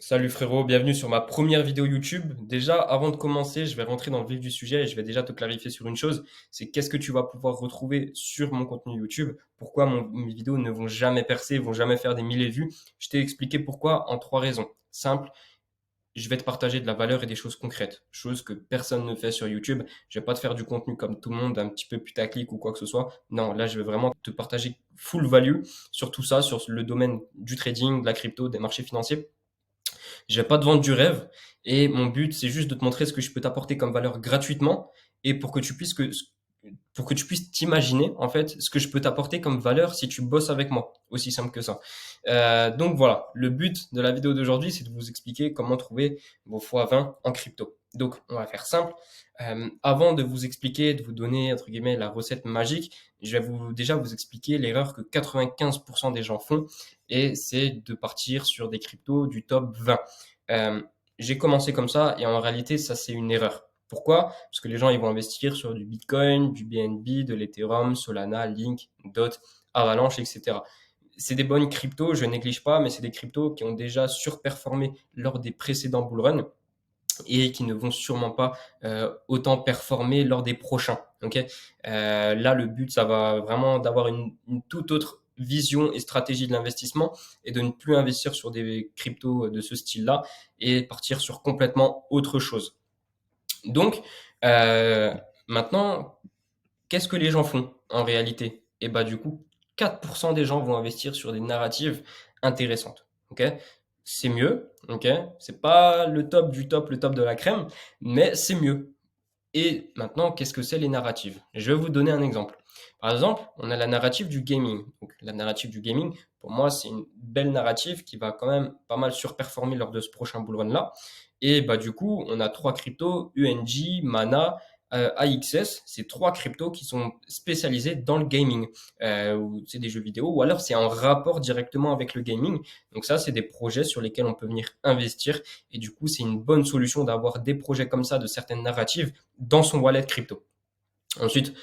Salut frérot, bienvenue sur ma première vidéo YouTube. Déjà, avant de commencer, je vais rentrer dans le vif du sujet et je vais déjà te clarifier sur une chose, c'est qu'est-ce que tu vas pouvoir retrouver sur mon contenu YouTube, pourquoi mes vidéos ne vont jamais percer, vont jamais faire des milliers de vues. Je t'ai expliqué pourquoi en trois raisons. Simple, je vais te partager de la valeur et des choses concrètes, choses que personne ne fait sur YouTube. Je vais pas te faire du contenu comme tout le monde, un petit peu putaclic ou quoi que ce soit. Non, là, je vais vraiment te partager full value sur tout ça, sur le domaine du trading, de la crypto, des marchés financiers. Je vais pas te vendre du rêve et mon but, c'est juste de te montrer ce que je peux t'apporter comme valeur gratuitement et pour que tu puisses t'imaginer en fait ce que je peux t'apporter comme valeur si tu bosses avec moi. Aussi simple que ça. Donc voilà, le but de la vidéo d'aujourd'hui, c'est de vous expliquer comment trouver vos x20 en crypto. Donc on va faire simple. Avant de vous expliquer, de vous donner entre guillemets la recette magique, je vais déjà vous expliquer l'erreur que 95% des gens font et c'est de partir sur des cryptos du top 20. Euh, j'ai commencé comme ça et en réalité ça c'est une erreur. Pourquoi? Parce que les gens ils vont investir sur du Bitcoin, du BNB, de l'Ethereum, Solana, Link, DOT, Avalanche, etc. C'est des bonnes cryptos, je néglige pas, mais c'est des cryptos qui ont déjà surperformé lors des précédents bull runs et qui ne vont sûrement pas autant performer lors des prochains. Okay. Là, le but, ça va vraiment d'avoir une toute autre vision et stratégie de l'investissement et de ne plus investir sur des cryptos de ce style-là et partir sur complètement autre chose. Donc, euh, maintenant, qu'est-ce que les gens font en réalité? Et bah du coup, 4% des gens vont investir sur des narratives intéressantes. Ok? C'est mieux, ok? C'est pas le top du top, le top de la crème, mais c'est mieux. Et maintenant, qu'est-ce que c'est les narratives? Je vais vous donner un exemple. Par exemple, on a la narrative du gaming. Donc, la narrative du gaming, pour moi, c'est une belle narrative qui va quand même pas mal surperformer lors de ce prochain bull run-là. Et bah, du coup, on a trois cryptos, UNG, Mana, AXS. C'est trois cryptos qui sont spécialisés dans le gaming. Ou c'est des jeux vidéo, ou alors c'est en rapport directement avec le gaming. Donc ça, c'est des projets sur lesquels on peut venir investir. Et du coup, c'est une bonne solution d'avoir des projets comme ça, de certaines narratives dans son wallet crypto. Ensuite,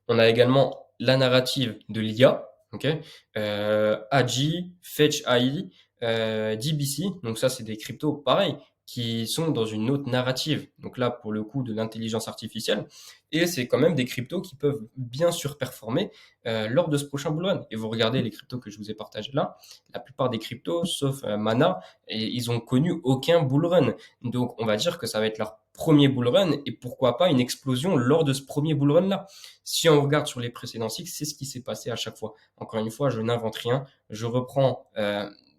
on a également la narrative de l'IA, ok, AGI, Fetch AI, DBC. Donc ça, c'est des cryptos pareils qui sont dans une autre narrative. Donc là, pour le coup, de l'intelligence artificielle. Et c'est quand même des cryptos qui peuvent bien surperformer lors de ce prochain bull run. Et vous regardez les cryptos que je vous ai partagés là, la plupart des cryptos, sauf Mana, et ils ont connu aucun bull run. Donc on va dire que ça va être leur premier bull run et pourquoi pas une explosion lors de ce premier bull run là. Si on regarde sur les précédents cycles, c'est ce qui s'est passé à chaque fois. Encore une fois, je n'invente rien, je reprends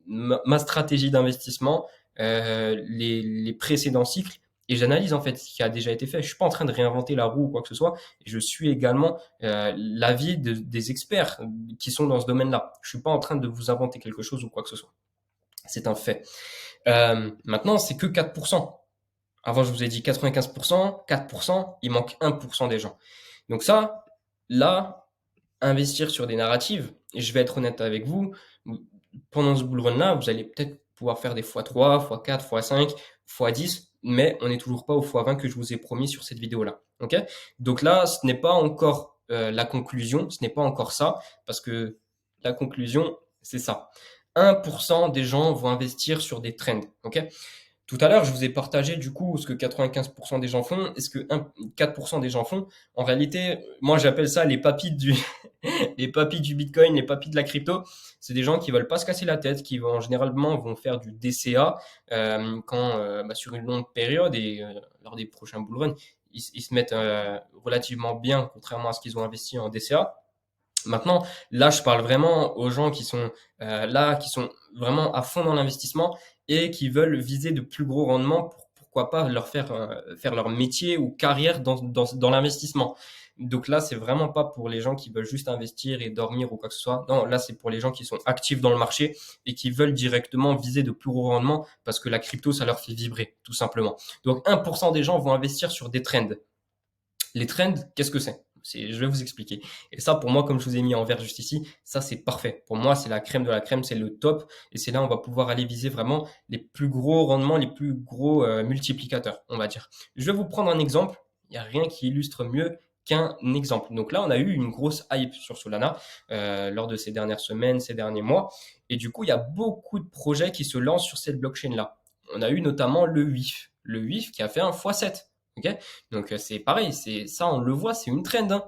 ma stratégie d'investissement, les précédents cycles et j'analyse en fait ce qui a déjà été fait. Je suis pas en train de réinventer la roue ou quoi que ce soit. Je suis également l'avis des experts qui sont dans ce domaine-là. Je suis pas en train de vous inventer quelque chose ou quoi que ce soit. C'est un fait. Maintenant, c'est que 4%. Avant, je vous ai dit 95%, 4%, il manque 1% des gens. Donc ça, là, investir sur des narratives, et je vais être honnête avec vous, pendant ce bull run-là, vous allez peut-être pouvoir faire des x3, x4, x5, x10, mais on n'est toujours pas au x20 que je vous ai promis sur cette vidéo-là. Ok? Donc là, ce n'est pas encore la conclusion, ce n'est pas encore ça, parce que la conclusion, c'est ça. 1% des gens vont investir sur des trends. Ok? Tout à l'heure, je vous ai partagé du coup ce que 95% des gens font et ce que 4% des gens font. En réalité, moi j'appelle ça les papis les papis du Bitcoin, les papis de la crypto. C'est des gens qui veulent pas se casser la tête, qui vont généralement vont faire du DCA sur une longue période et lors des prochains bull runs, ils se mettent relativement bien, contrairement à ce qu'ils ont investi en DCA. Maintenant, là, je parle vraiment aux gens qui sont là, qui sont vraiment à fond dans l'investissement et qui veulent viser de plus gros rendements pour pourquoi pas leur faire leur métier ou carrière dans l'investissement. Donc là, c'est vraiment pas pour les gens qui veulent juste investir et dormir ou quoi que ce soit. Non, là, c'est pour les gens qui sont actifs dans le marché et qui veulent directement viser de plus gros rendements parce que la crypto, ça leur fait vibrer, tout simplement. Donc 1% des gens vont investir sur des trends. Les trends, qu'est-ce que c'est? Je vais vous expliquer. Et ça, pour moi, comme je vous ai mis en vert juste ici, ça, c'est parfait. Pour moi, c'est la crème de la crème, c'est le top. Et c'est là où on va pouvoir aller viser vraiment les plus gros rendements, les plus gros multiplicateurs, on va dire. Je vais vous prendre un exemple. Il n'y a rien qui illustre mieux qu'un exemple. Donc là, on a eu une grosse hype sur Solana lors de ces dernières semaines, ces derniers mois. Et du coup, il y a beaucoup de projets qui se lancent sur cette blockchain-là. on a eu notamment le WIF. Le WIF qui a fait un x7. Ok. Donc c'est pareil, c'est ça, on le voit, c'est une trend, hein.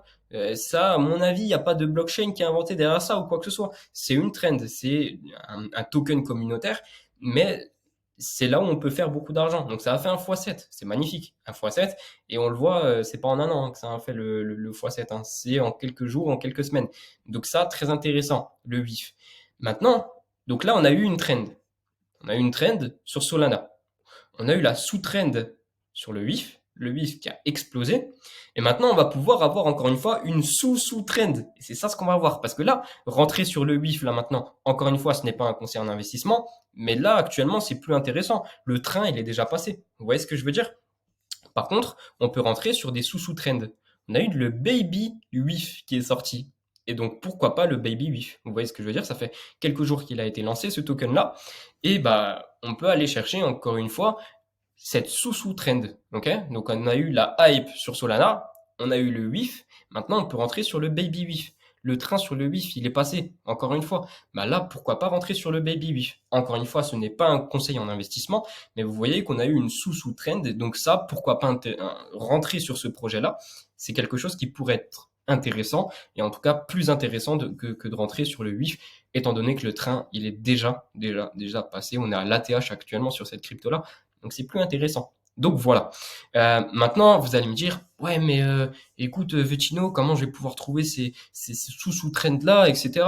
Ça, à mon avis, il n'y a pas de blockchain qui a inventé derrière ça ou quoi que ce soit. C'est une trend, c'est un token communautaire, mais c'est là où on peut faire beaucoup d'argent. Donc ça a fait un x7, c'est magnifique, un x7, et on le voit, c'est pas en un an que ça a fait le x7, hein. C'est en quelques jours, en quelques semaines. Donc ça, très intéressant, le WIF. Maintenant, donc là, on a eu une trend. On a eu une trend sur Solana. On a eu la sous-trend sur le WIF qui a explosé. Et maintenant, on va pouvoir avoir encore une fois une sous-sous-trend. Et c'est ça ce qu'on va voir. Parce que là, rentrer sur le WIF, là maintenant, encore une fois, ce n'est pas un conseil en investissement. Mais là, actuellement, c'est plus intéressant. Le train, il est déjà passé. Vous voyez ce que je veux dire? Par contre, on peut rentrer sur des sous-sous-trends. On a eu le Baby WIF qui est sorti. Et donc, pourquoi pas le Baby WIF? Vous voyez ce que je veux dire? Ça fait quelques jours qu'il a été lancé, ce token-là. Et bah, on peut aller chercher, encore une fois, cette sous-sous-trend. Ok. Donc, on a eu la hype sur Solana, on a eu le WIF. Maintenant, on peut rentrer sur le Baby WIF. Le train sur le WIF, il est passé, encore une fois. Bah là, pourquoi pas rentrer sur le Baby WIF? Encore une fois, ce n'est pas un conseil en investissement, mais vous voyez qu'on a eu une sous-sous-trend. Donc ça, pourquoi pas rentrer sur ce projet-là? C'est quelque chose qui pourrait être intéressant, et en tout cas plus intéressant que de rentrer sur le WIF, étant donné que le train, il est déjà passé. On est à l'ATH actuellement sur cette crypto-là. Donc c'est plus intéressant. Donc voilà. Maintenant, vous allez me dire, ouais, mais écoute, Vecino, comment je vais pouvoir trouver ces sous-trends-là, etc.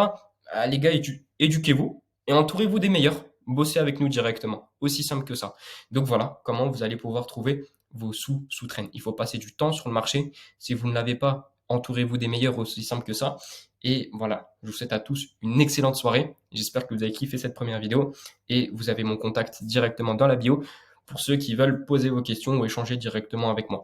Ah, les gars, éduquez-vous et entourez-vous des meilleurs. Bossez avec nous directement. Aussi simple que ça. Donc voilà comment vous allez pouvoir trouver vos sous-trends. Il faut passer du temps sur le marché. Si vous ne l'avez pas, entourez-vous des meilleurs, aussi simple que ça. Et voilà, je vous souhaite à tous une excellente soirée. J'espère que vous avez kiffé cette première vidéo et vous avez mon contact directement dans la bio pour ceux qui veulent poser vos questions ou échanger directement avec moi.